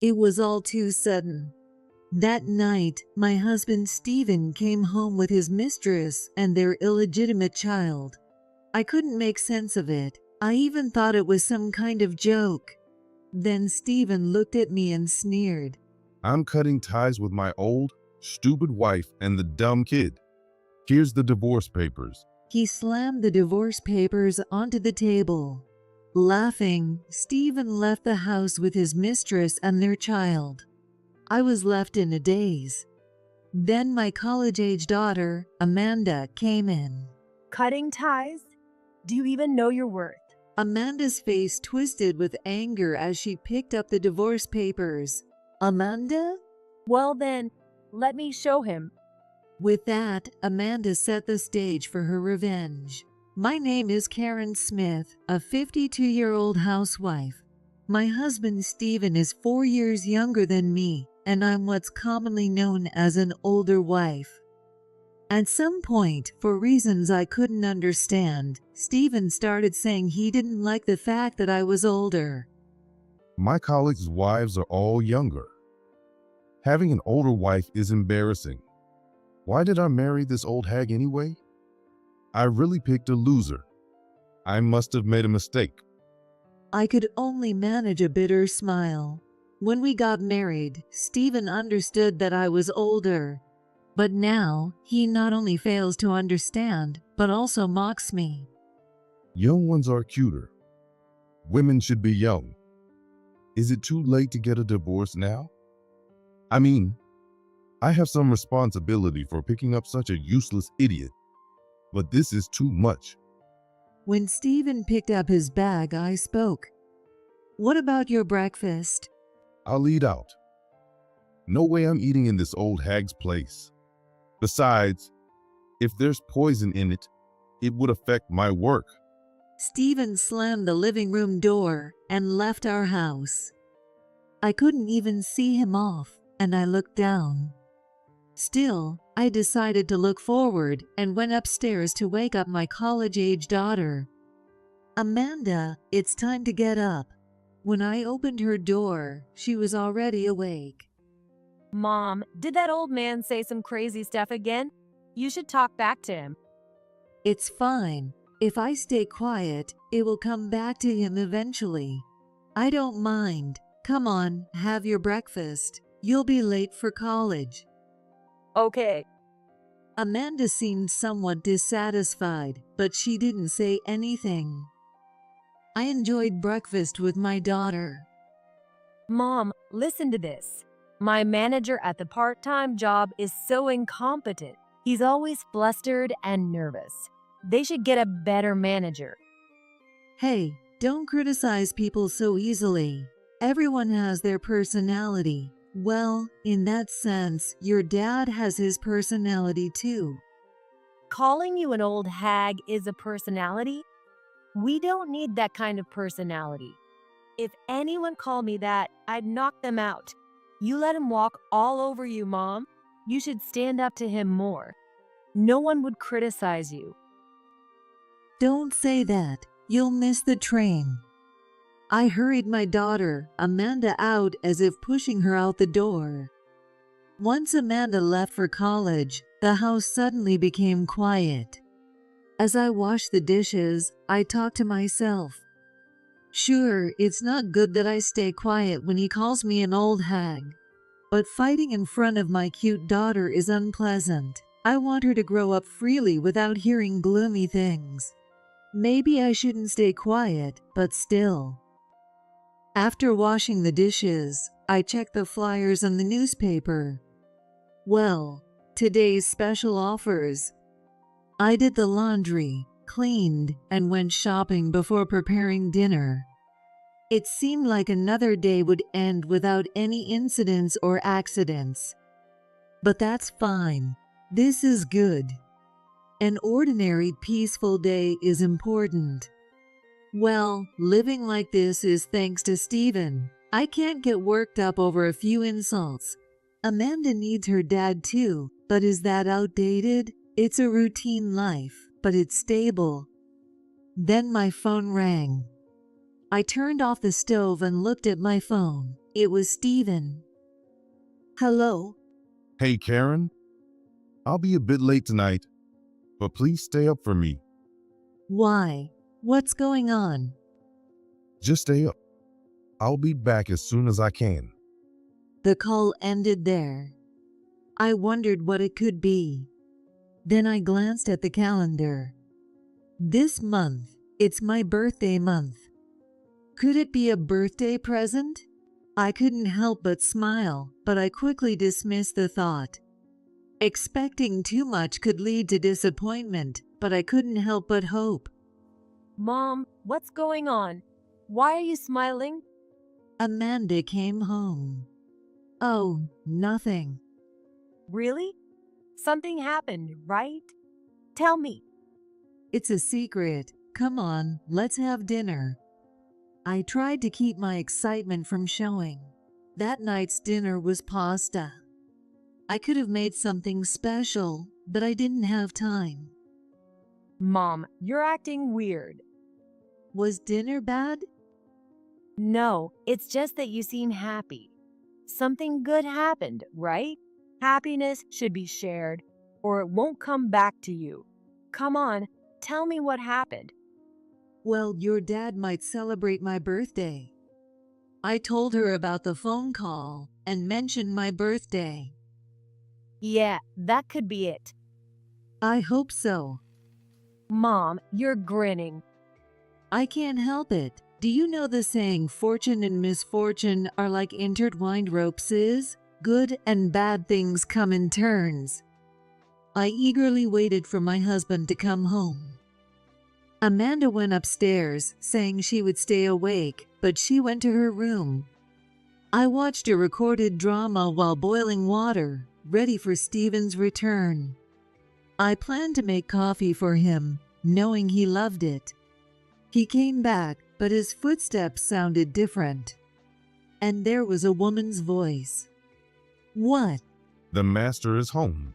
It was all too sudden. That night, my husband Stephen came home with his mistress and their illegitimate child. I couldn't make sense of it. I even thought it was some kind of joke. Then Stephen looked at me and sneered. I'm cutting ties with my old, stupid wife and the dumb kid. Here's the divorce papers. He slammed the divorce papers onto the table. Laughing, Stephen left the house with his mistress and their child. I was left in a daze. Then my college-age daughter, Amanda, came in. Cutting ties? Do you even know your worth? Amanda's face twisted with anger as she picked up the divorce papers. Amanda? Well then, let me show him. With that, Amanda set the stage for her revenge. My name is Karen Smith, a 52-year-old housewife. My husband Stephen is 4 years younger than me, and I'm what's commonly known as an older wife. At some point, for reasons I couldn't understand, Stephen started saying he didn't like the fact that I was older. My colleagues' wives are all younger. Having an older wife is embarrassing. Why did I marry this old hag anyway? I really picked a loser. I must have made a mistake. I could only manage a bitter smile. When we got married, Stephen understood that I was older. But now, he not only fails to understand, but also mocks me. Young ones are cuter. Women should be young. Is it too late to get a divorce now? I mean, I have some responsibility for picking up such a useless idiot. But this is too much. When Stephen picked up his bag, I spoke. What about your breakfast? I'll eat out. No way I'm eating in this old hag's place. Besides, if there's poison in it, it would affect my work. Stephen slammed the living room door and left our house. I couldn't even see him off, and I looked down. Still, I decided to look forward and went upstairs to wake up my college-age daughter. Amanda, it's time to get up. When I opened her door, she was already awake. Mom, did that old man say some crazy stuff again? You should talk back to him. It's fine. If I stay quiet, it will come back to him eventually. I don't mind. Come on, have your breakfast. You'll be late for college. Okay. Amanda seemed somewhat dissatisfied, but she didn't say anything. I enjoyed breakfast with my daughter. Mom, listen to this. My manager at the part-time job is so incompetent. He's always flustered and nervous. They should get a better manager. Hey, don't criticize people so easily. Everyone has their personality. Well, in that sense, your dad has his personality too. Calling you an old hag is a personality? We don't need that kind of personality. If anyone called me that, I'd knock them out. You let him walk all over you, Mom. You should stand up to him more. No one would criticize you. Don't say that. You'll miss the train. I hurried my daughter, Amanda, out as if pushing her out the door. Once Amanda left for college, the house suddenly became quiet. As I washed the dishes, I talked to myself. Sure, it's not good that I stay quiet when he calls me an old hag. But fighting in front of my cute daughter is unpleasant. I want her to grow up freely without hearing gloomy things. Maybe I shouldn't stay quiet, but still. After washing the dishes, I checked the flyers on the newspaper. Well, today's special offers. I did the laundry, cleaned, and went shopping before preparing dinner. It seemed like another day would end without any incidents or accidents. But that's fine. This is good. An ordinary, peaceful day is important. Well, living like this is thanks to Stephen. I can't get worked up over a few insults. Amanda needs her dad too, but is that outdated? It's a routine life, but it's stable. Then my phone rang. I turned off the stove and looked at my phone. It was Steven. Hello? Hey, Karen. I'll be a bit late tonight, but please stay up for me. Why? What's going on? Just stay up. I'll be back as soon as I can. The call ended there. I wondered what it could be. Then I glanced at the calendar. This month, it's my birthday month. Could it be a birthday present? I couldn't help but smile, but I quickly dismissed the thought. Expecting too much could lead to disappointment, but I couldn't help but hope. Mom, what's going on? Why are you smiling? Amanda came home. Oh, nothing. Really? Something happened, right? Tell me. It's a secret. Come on, let's have dinner. I tried to keep my excitement from showing. That night's dinner was pasta. I could have made something special, but I didn't have time. Mom, you're acting weird. Was dinner bad? No, it's just that you seem happy. Something good happened, right? Happiness should be shared, or it won't come back to you. Come on, tell me what happened. Well, your dad might celebrate my birthday. I told her about the phone call and mentioned my birthday. Yeah, that could be it. I hope so. Mom, you're grinning. I can't help it. Do you know the saying, fortune and misfortune are like intertwined ropes is? Good and bad things come in turns. I eagerly waited for my husband to come home. Amanda went upstairs, saying she would stay awake, but she went to her room. I watched a recorded drama while boiling water, ready for Steven's return. I planned to make coffee for him, knowing he loved it. He came back, but his footsteps sounded different. And there was a woman's voice. What? The master is home.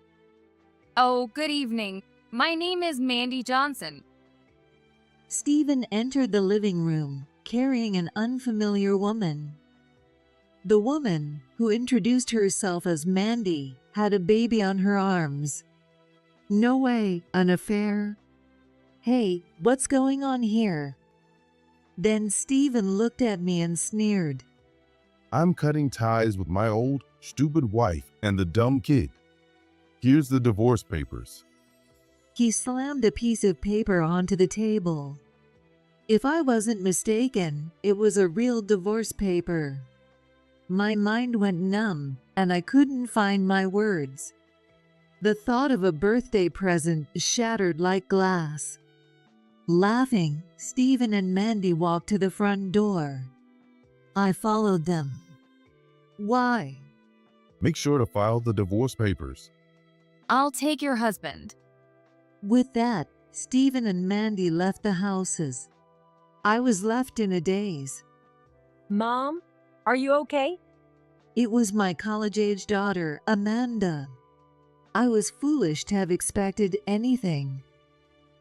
Oh, good evening. My name is Mandy Johnson. Stephen entered the living room, carrying an unfamiliar woman. The woman, who introduced herself as Mandy, had a baby on her arms. No way, an affair? Hey, what's going on here? Then Stephen looked at me and sneered. I'm cutting ties with my old, stupid wife and the dumb kid. Here's the divorce papers. He slammed a piece of paper onto the table. If I wasn't mistaken, it was a real divorce paper. My mind went numb, and I couldn't find my words. The thought of a birthday present shattered like glass. Laughing, Stephen and Mandy walked to the front door. I followed them. Why? Make sure to file the divorce papers. I'll take your husband. With that, Stephen and Mandy left the houses. I was left in a daze. Mom, are you okay? It was my college-age daughter, Amanda. I was foolish to have expected anything.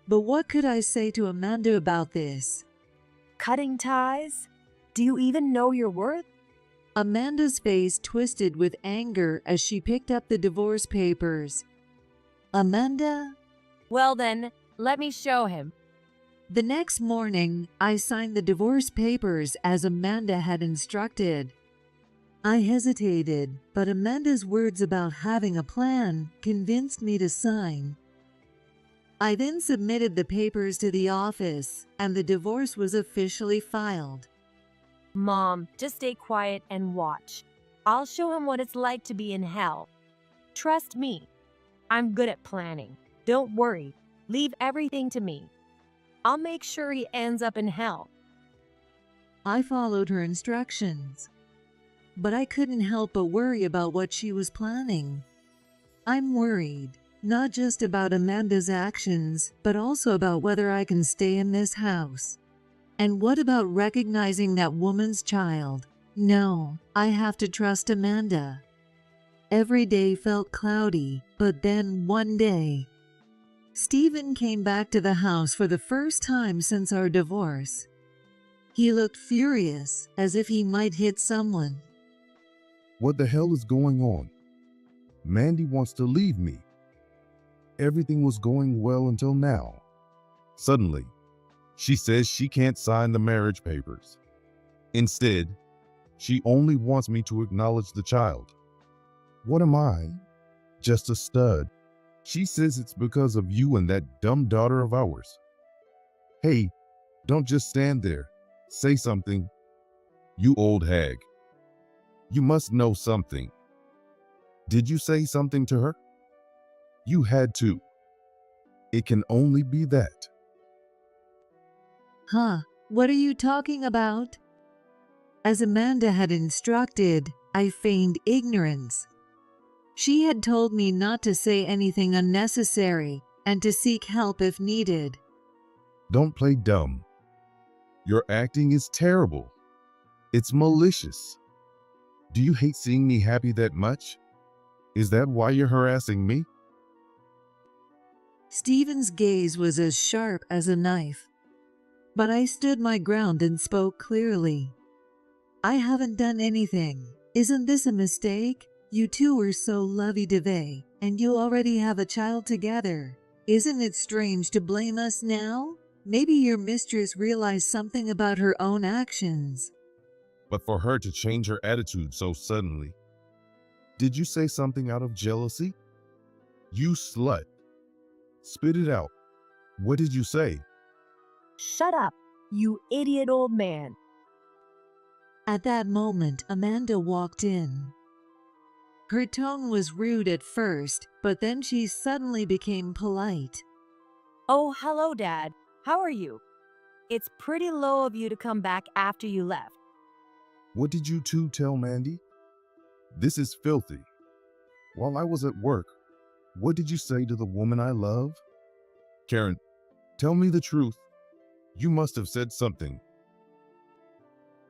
But what could I say to Amanda about this? Cutting ties? Do you even know your worth? Amanda's face twisted with anger as she picked up the divorce papers. Amanda? Well then, let me show him. The next morning, I signed the divorce papers as Amanda had instructed. I hesitated, but Amanda's words about having a plan convinced me to sign. I then submitted the papers to the office, and the divorce was officially filed. Mom, just stay quiet and watch. I'll show him what it's like to be in hell. Trust me. I'm good at planning. Don't worry. Leave everything to me. I'll make sure he ends up in hell. I followed her instructions. But I couldn't help but worry about what she was planning. I'm worried, not just about Amanda's actions, but also about whether I can stay in this house. And what about recognizing that woman's child? No, I have to trust Amanda. Every day felt cloudy, but then one day, Stephen came back to the house for the first time since our divorce. He looked furious, as if he might hit someone. What the hell is going on? Mandy wants to leave me. Everything was going well until now. Suddenly, she says she can't sign the marriage papers. Instead, she only wants me to acknowledge the child. What am I? Just a stud. She says it's because of you and that dumb daughter of ours. Hey, don't just stand there. Say something. You old hag. You must know something. Did you say something to her? You had to. It can only be that. Huh, what are you talking about? As Amanda had instructed, I feigned ignorance. She had told me not to say anything unnecessary and to seek help if needed. Don't play dumb. Your acting is terrible. It's malicious. Do you hate seeing me happy that much? Is that why you're harassing me? Stephen's gaze was as sharp as a knife. But I stood my ground and spoke clearly. I haven't done anything. Isn't this a mistake? You two were so lovey-dovey, and you already have a child together. Isn't it strange to blame us now? Maybe your mistress realized something about her own actions. But for her to change her attitude so suddenly. Did you say something out of jealousy? You slut. Spit it out. What did you say? Shut up, you idiot old man. At that moment, Amanda walked in. Her tone was rude at first, but then she suddenly became polite. Oh, hello, Dad. How are you? It's pretty low of you to come back after you left. What did you two tell Mandy? This is filthy. While I was at work, what did you say to the woman I love? Karen, tell me the truth. You must have said something.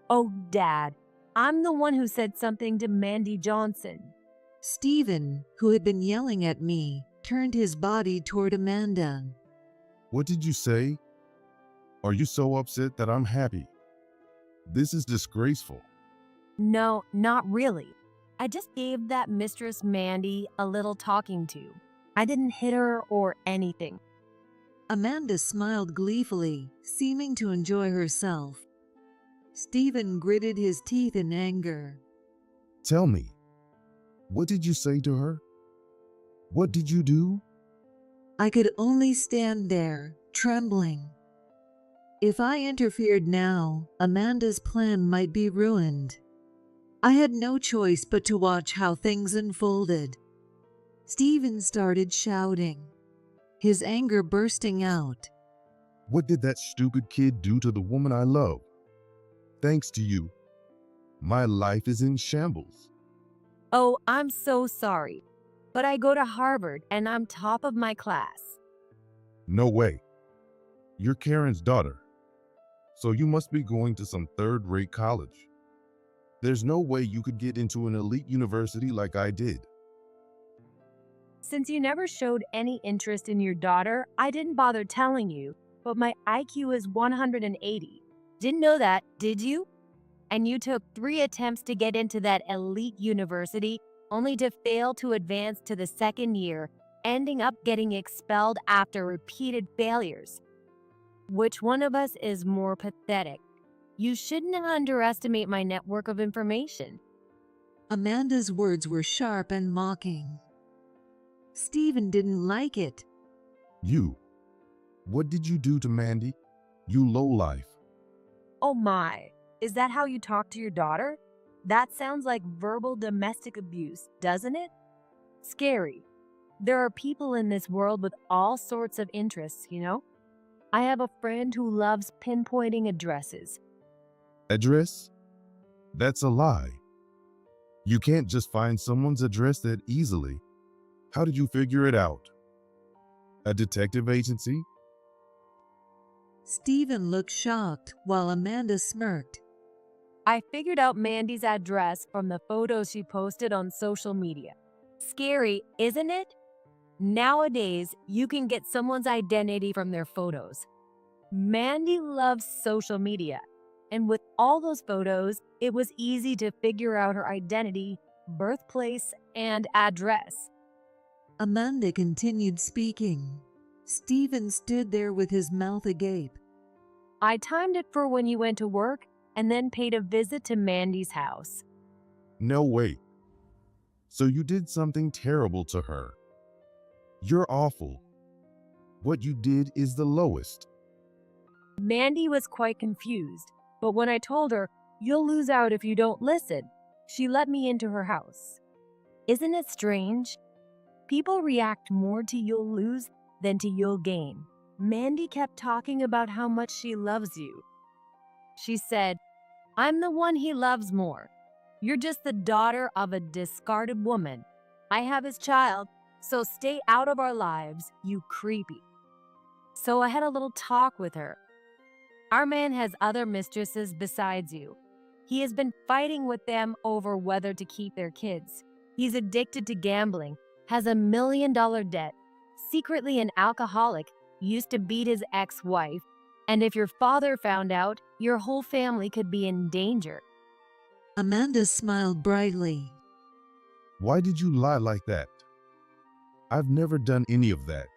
Oh, Dad, I'm the one who said something to Mandy Johnson. Stephen, who had been yelling at me, turned his body toward Amanda. What did you say? Are you so upset that I'm happy? This is disgraceful. No, not really. I just gave that mistress Mandy a little talking to. I didn't hit her or anything. Amanda smiled gleefully, seeming to enjoy herself. Stephen gritted his teeth in anger. Tell me, what did you say to her? What did you do? I could only stand there, trembling. If I interfered now, Amanda's plan might be ruined. I had no choice but to watch how things unfolded. Stephen started shouting, his anger bursting out. What did that stupid kid do to the woman I love? Thanks to you, my life is in shambles. Oh, I'm so sorry. But I go to Harvard and I'm top of my class. No way. You're Karen's daughter, so you must be going to some third-rate college. There's no way you could get into an elite university like I did. Since you never showed any interest in your daughter, I didn't bother telling you, but my IQ is 180. Didn't know that, did you? And you took 3 attempts to get into that elite university, only to fail to advance to the second year, ending up getting expelled after repeated failures. Which one of us is more pathetic? You shouldn't underestimate my network of information. Amanda's words were sharp and mocking. Stephen didn't like it. You. What did you do to Mandy? You lowlife. Oh my, is that how you talk to your daughter? That sounds like verbal domestic abuse, doesn't it? Scary. There are people in this world with all sorts of interests, you know? I have a friend who loves pinpointing addresses. Address? That's a lie. You can't just find someone's address that easily. How did you figure it out? A detective agency? Stephen looked shocked while Amanda smirked. I figured out Mandy's address from the photos she posted on social media. Scary, isn't it? Nowadays, you can get someone's identity from their photos. Mandy loves social media, And with all those photos, it was easy to figure out her identity, birthplace, and address. Amanda continued speaking. Stephen stood there with his mouth agape. I timed it for when you went to work and then paid a visit to Mandy's house. No way. So you did something terrible to her. You're awful. What you did is the lowest. Mandy was quite confused, but when I told her, "You'll lose out if you don't listen," she let me into her house. Isn't it strange? People react more to "you'll lose" than to "you'll gain." Mandy kept talking about how much she loves you. She said, "I'm the one he loves more. You're just the daughter of a discarded woman. I have his child, so stay out of our lives, you creepy." So I had a little talk with her. Our man has other mistresses besides you. He has been fighting with them over whether to keep their kids. He's addicted to gambling, has $1 million debt, secretly an alcoholic, used to beat his ex-wife, and if your father found out, your whole family could be in danger. Amanda smiled brightly. Why did you lie like that? I've never done any of that.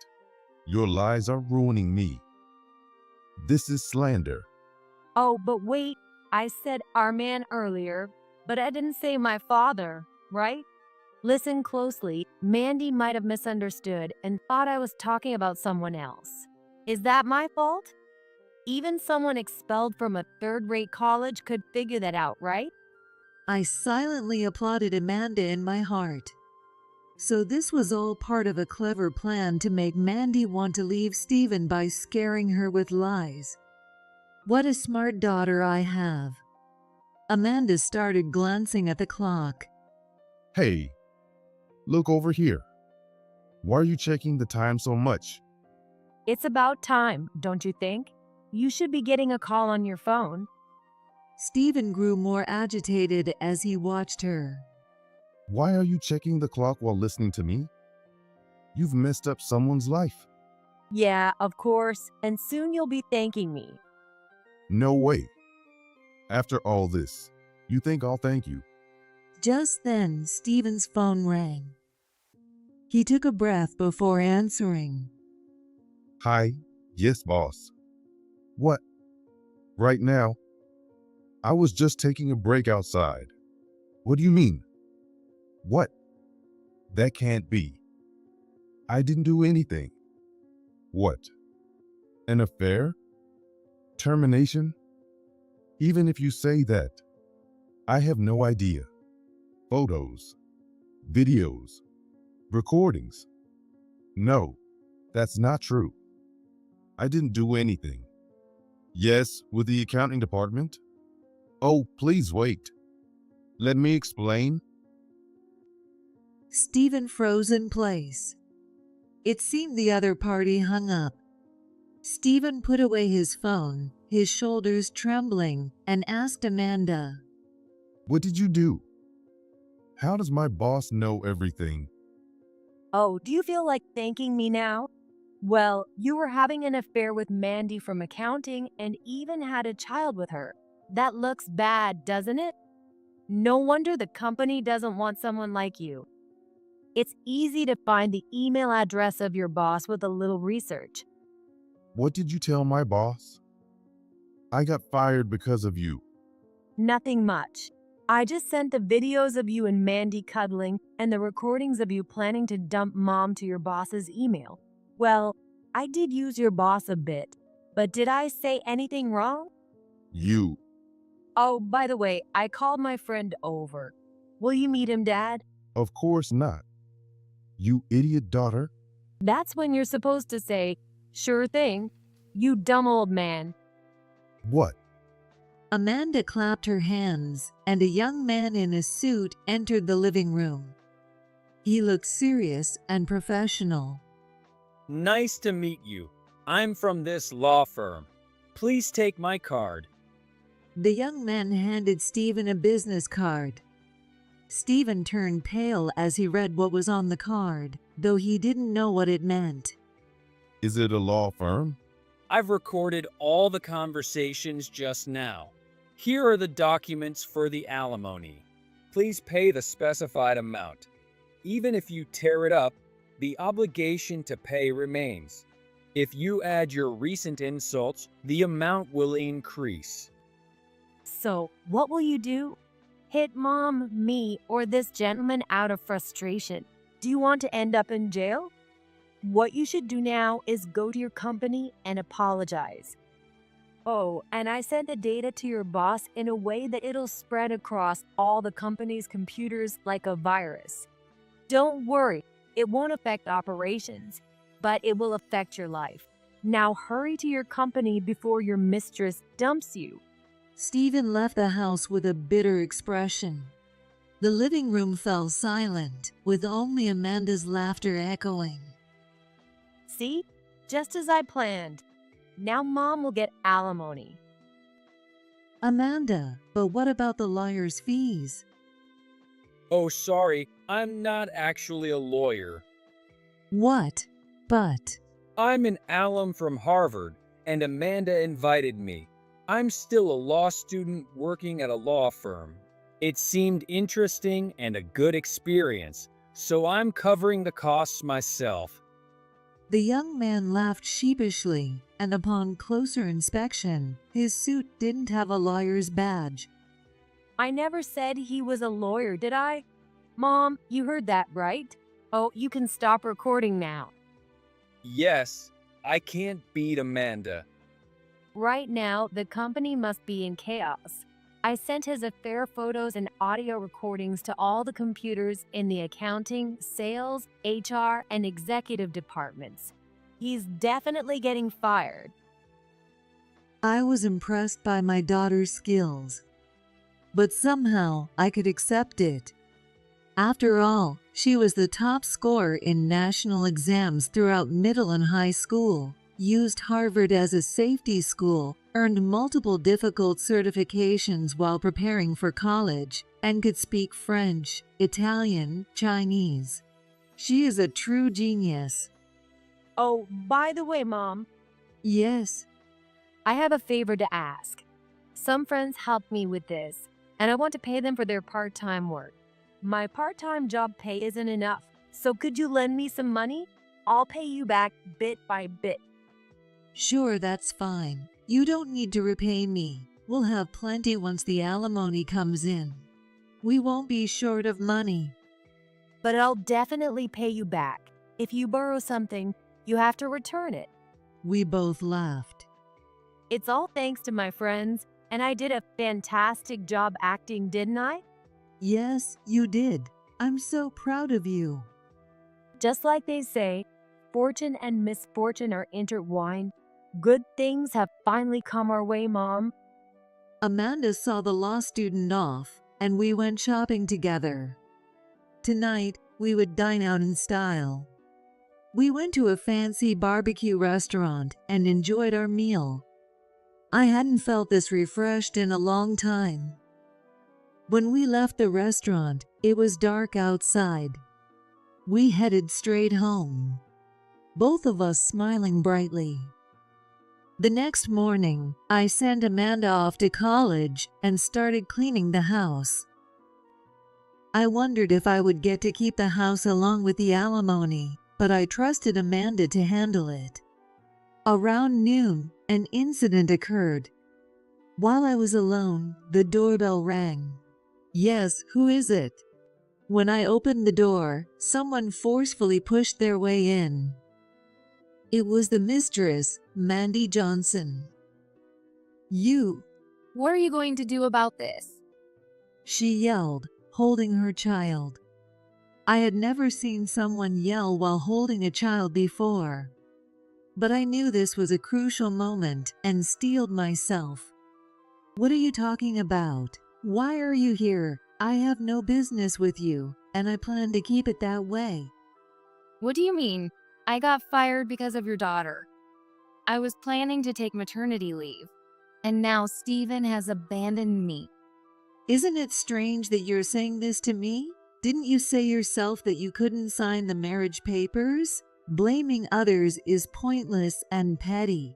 Your lies are ruining me. This is slander. Oh, but wait, I said our man earlier, but I didn't say my father, right? Listen closely, Mandy might have misunderstood and thought I was talking about someone else. Is that my fault? Even someone expelled from a third-rate college could figure that out, right? I silently applauded Amanda in my heart. So this was all part of a clever plan to make Mandy want to leave Stephen by scaring her with lies. What a smart daughter I have. Amanda started glancing at the clock. Hey, look over here. Why are you checking the time so much? It's about time, don't you think? You should be getting a call on your phone. Stephen grew more agitated as he watched her. Why are you checking the clock while listening to me? You've messed up someone's life. Yeah, of course, and soon you'll be thanking me. No way. After all this, you think I'll thank you? Just then, Stephen's phone rang. He took a breath before answering. Hi, yes, boss. What? Right now? I was just taking a break outside. What do you mean? What? That can't be. I didn't do anything. What? An affair? Termination? Even if you say that, I have no idea. Photos, videos, recordings. No, that's not true. I didn't do anything. Yes, with the accounting department. Oh, please wait. Let me explain. Stephen froze in place. It seemed the other party hung up. Stephen put away his phone, his shoulders trembling, and asked Amanda, What did you do? How does my boss know everything? Oh, do you feel like thanking me now? Well, you were having an affair with Mandy from accounting and even had a child with her. That looks bad, doesn't it? No wonder the company doesn't want someone like you. It's easy to find the email address of your boss with a little research. What did you tell my boss? I got fired because of you. Nothing much. I just sent the videos of you and Mandy cuddling and the recordings of you planning to dump mom to your boss's email. Well, I did use your boss a bit, but did I say anything wrong? You. Oh, by the way, I called my friend over. Will you meet him, Dad? Of course not. You idiot daughter. That's when you're supposed to say, "Sure thing, you dumb old man." What? Amanda clapped her hands, and a young man in a suit entered the living room. He looked serious and professional. Nice to meet you. I'm from this law firm. Please take my card. The young man handed Stephen a business card. Stephen turned pale as he read what was on the card, though he didn't know what it meant. Is it a law firm? I've recorded all the conversations just now. Here are the documents for the alimony. Please pay the specified amount. Even if you tear it up, the obligation to pay remains. If you add your recent insults, the amount will increase. So, what will you do? Hit mom, me, or this gentleman out of frustration? Do you want to end up in jail? What you should do now is go to your company and apologize. Oh, and I sent the data to your boss in a way that it'll spread across all the company's computers like a virus. Don't worry, it won't affect operations, but it will affect your life. Now hurry to your company before your mistress dumps you. Stephen left the house with a bitter expression. The living room fell silent, with only Amanda's laughter echoing. See? Just as I planned. Now mom will get alimony. Amanda, but what about the lawyer's fees? Oh, sorry, I'm not actually a lawyer. What? But I'm an alum from Harvard, and Amanda invited me. I'm still a law student working at a law firm. It seemed interesting and a good experience, so I'm covering the costs myself. the young man laughed sheepishly, and upon closer inspection, his suit didn't have a lawyer's badge. I never said he was a lawyer, did I? Mom, you heard that, right? Oh, you can stop recording now. Yes, I can't beat Amanda. Right now, the company must be in chaos. I sent his affair photos and audio recordings to all the computers in the accounting, sales, HR, and executive departments. He's definitely getting fired. I was impressed by my daughter's skills, but somehow I could accept it. After all, she was the top scorer in national exams throughout middle and high school, used Harvard as a safety school, earned multiple difficult certifications while preparing for college, and could speak French, Italian, Chinese. She is a true genius. Oh, by the way, Mom, Yes, I have a favor to ask. Some friends helped me with this, and I want to pay them for their part-time work. My part-time job pay isn't enough, so could you lend me some money? I'll pay you back bit by bit. sure, that's fine. You don't need to repay me. We'll have plenty once the alimony comes in. We won't be short of money. But I'll definitely pay you back. If you borrow something, you have to return it. We both laughed. It's all thanks to my friends, and I did a fantastic job acting, didn't I? Yes, you did. I'm so proud of you. Just like they say, fortune and misfortune are intertwined. Good things have finally come our way, Mom. Amanda saw the law student off, and we went shopping together. Tonight, we would dine out in style. We went to a fancy barbecue restaurant and enjoyed our meal. I hadn't felt this refreshed in a long time. When we left the restaurant, it was dark outside. We headed straight home, both of us smiling brightly. The next morning, I sent Amanda off to college and started cleaning the house. I wondered if I would get to keep the house along with the alimony, but I trusted Amanda to handle it. Around noon, an incident occurred. While I was alone, the doorbell rang. Yes, who is it? When I opened the door, someone forcefully pushed their way in. It was the mistress, Mandy Johnson. You, What are you going to do about this? she yelled, holding her child. I had never seen someone yell while holding a child before. But I knew this was a crucial moment and steeled myself. What are you talking about? Why are you here? I have no business with you, and I plan to keep it that way. What do you mean? I got fired because of your daughter. I was planning to take maternity leave, and now Stephen has abandoned me. Isn't it strange that you're saying this to me? Didn't you say yourself that you couldn't sign the marriage papers? Blaming others is pointless and petty.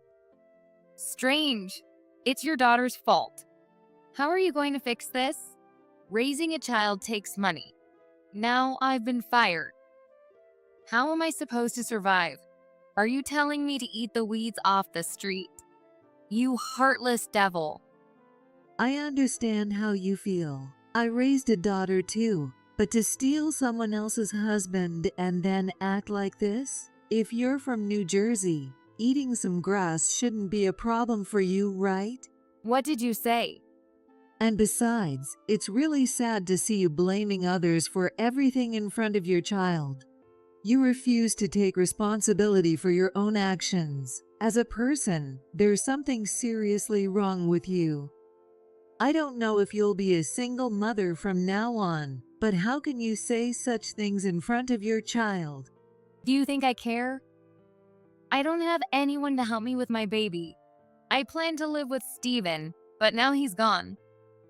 Strange. It's your daughter's fault. How are you going to fix this? Raising a child takes money. Now I've been fired. How am I supposed to survive? Are you telling me to eat the weeds off the street? You heartless devil. I understand how you feel. I raised a daughter too, but to steal someone else's husband and then act like this? If you're from New Jersey, eating some grass shouldn't be a problem for you, right? What did you say? And besides, it's really sad to see you blaming others for everything in front of your child. You refuse to take responsibility for your own actions. As a person, there's something seriously wrong with you. I don't know if you'll be a single mother from now on, but how can you say such things in front of your child? Do you think I care? I don't have anyone to help me with my baby. I planned to live with Steven, but now he's gone.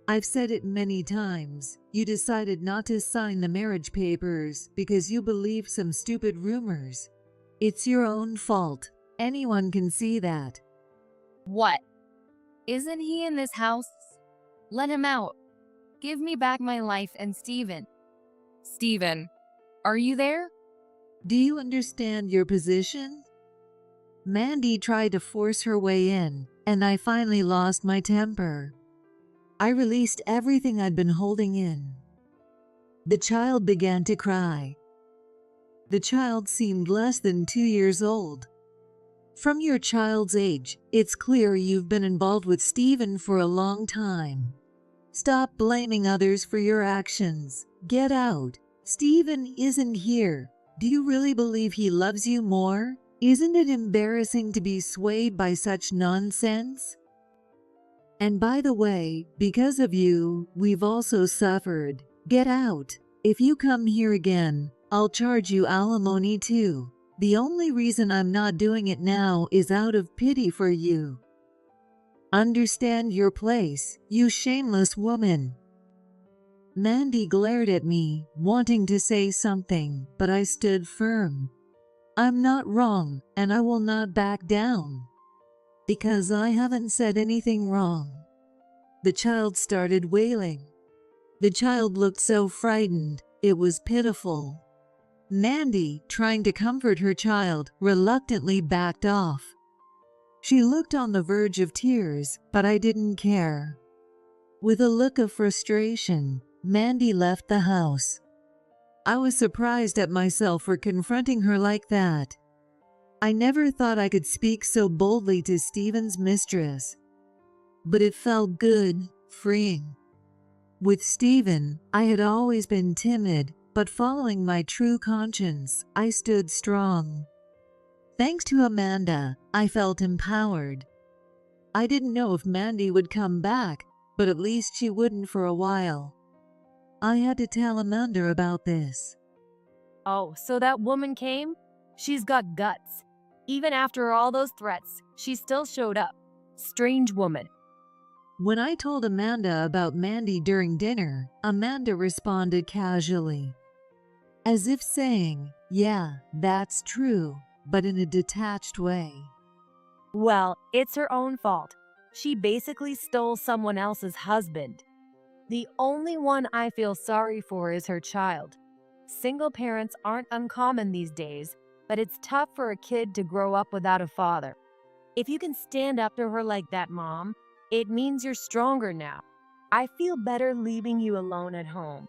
I've said it many times. You decided not to sign the marriage papers because you believed some stupid rumors. It's your own fault. Anyone can see that. What? Isn't he in this house? Let him out. Give me back my life and Steven. Steven, are you there? Do you understand your position? Mandy tried to force her way in, and I finally lost my temper. I released everything I'd been holding in. The child began to cry. The child seemed less than 2 years old. From your child's age, it's clear you've been involved with Steven for a long time. Stop blaming others for your actions. Get out. Steven isn't here. Do you really believe he loves you more? Isn't it embarrassing to be swayed by such nonsense? And by the way, because of you, we've also suffered. Get out. If you come here again, I'll charge you alimony too. The only reason I'm not doing it now is out of pity for you. Understand your place, you shameless woman. Mandy glared at me, wanting to say something, but I stood firm. I'm not wrong, and I will not back down. Because I haven't said anything wrong. The child started wailing. The child looked so frightened, it was pitiful. Mandy, trying to comfort her child, reluctantly backed off. She looked on the verge of tears, but I didn't care. With a look of frustration, Mandy left the house. I was surprised at myself for confronting her like that. I never thought I could speak so boldly to Steven's mistress. But it felt good, freeing. With Steven, I had always been timid, but following my true conscience, I stood strong. Thanks to Amanda, I felt empowered. I didn't know if Mandy would come back, but at least she wouldn't for a while. I had to tell Amanda about this. Oh, so that woman came? She's got guts. Even after all those threats, she still showed up. Strange woman. When I told Amanda about Mandy during dinner, Amanda responded casually, as if saying, yeah, that's true, but in a detached way. Well, it's her own fault. She basically stole someone else's husband. The only one I feel sorry for is her child. Single parents aren't uncommon these days, but it's tough for a kid to grow up without a father. If you can stand up to her like that, Mom, it means you're stronger now. I feel better leaving you alone at home.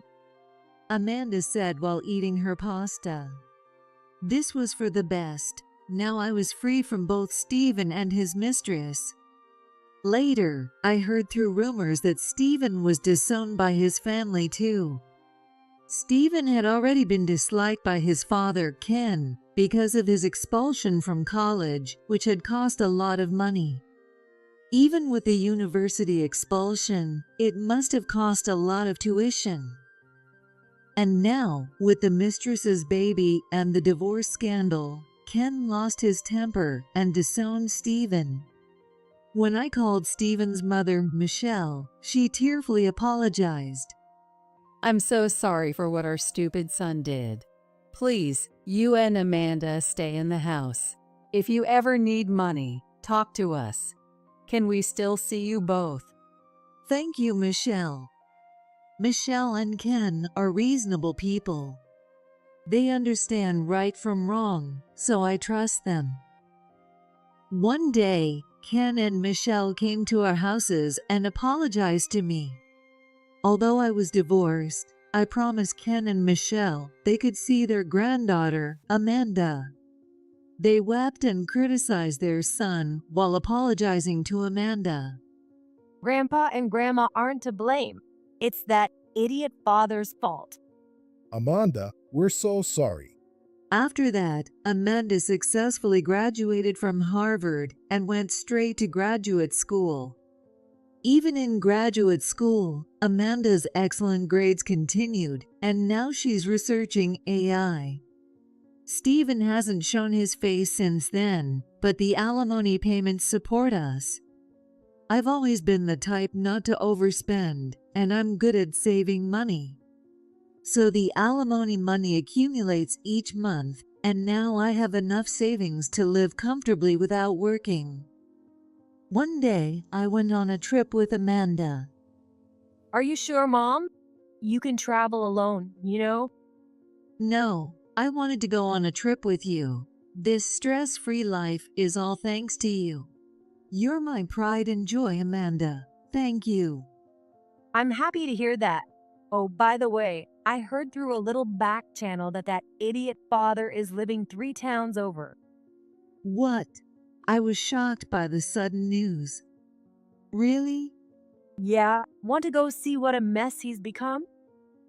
Amanda said while eating her pasta. This was for the best. Now I was free from both Steven and his mistress. Later, I heard through rumors that Steven was disowned by his family too. Steven had already been disliked by his father, Ken, because of his expulsion from college, which had cost a lot of money. Even with the university expulsion, it must have cost a lot of tuition. And now, with the mistress's baby and the divorce scandal, Ken lost his temper and disowned Steven. When I called Steven's mother, Michelle, she tearfully apologized. I'm so sorry for what our stupid son did. Please, you and Amanda stay in the house. If you ever need money, talk to us. Can we still see you both? Thank you, Michelle. Michelle and Ken are reasonable people. They understand right from wrong, so I trust them. One day, Ken and Michelle came to our houses and apologized to me. Although I was divorced, I promised Ken and Michelle they could see their granddaughter, Amanda. They wept and criticized their son while apologizing to Amanda. Grandpa and Grandma aren't to blame. It's that idiot father's fault. Amanda, we're so sorry. After that, Amanda successfully graduated from Harvard and went straight to graduate school. Even in graduate school, Amanda's excellent grades continued, and now she's researching AI. Stephen hasn't shown his face since then, but the alimony payments support us. I've always been the type not to overspend, and I'm good at saving money. So the alimony money accumulates each month, and now I have enough savings to live comfortably without working. One day, I went on a trip with Amanda. Are you sure, Mom? You can travel alone, you know? No, I wanted to go on a trip with you. This stress-free life is all thanks to you. You're my pride and joy, Amanda. Thank you. I'm happy to hear that. Oh, by the way, I heard through a little back channel that idiot father is living 3 towns over. What? I was shocked by the sudden news. Really? Yeah, want to go see what a mess he's become?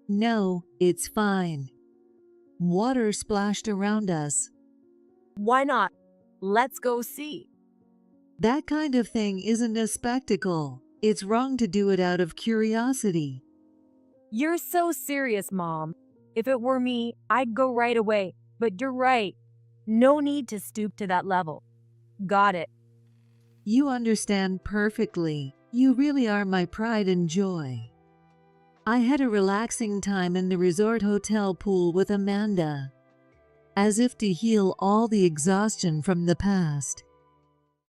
No, it's fine. Water splashed around us. Why not? Let's go see. That kind of thing isn't a spectacle. It's wrong to do it out of curiosity. You're so serious, Mom. If it were me, I'd go right away. But you're right. No need to stoop to that level. Got it. You understand perfectly. You really are my pride and joy. I had a relaxing time in the resort hotel pool with Amanda. As if to heal all the exhaustion from the past.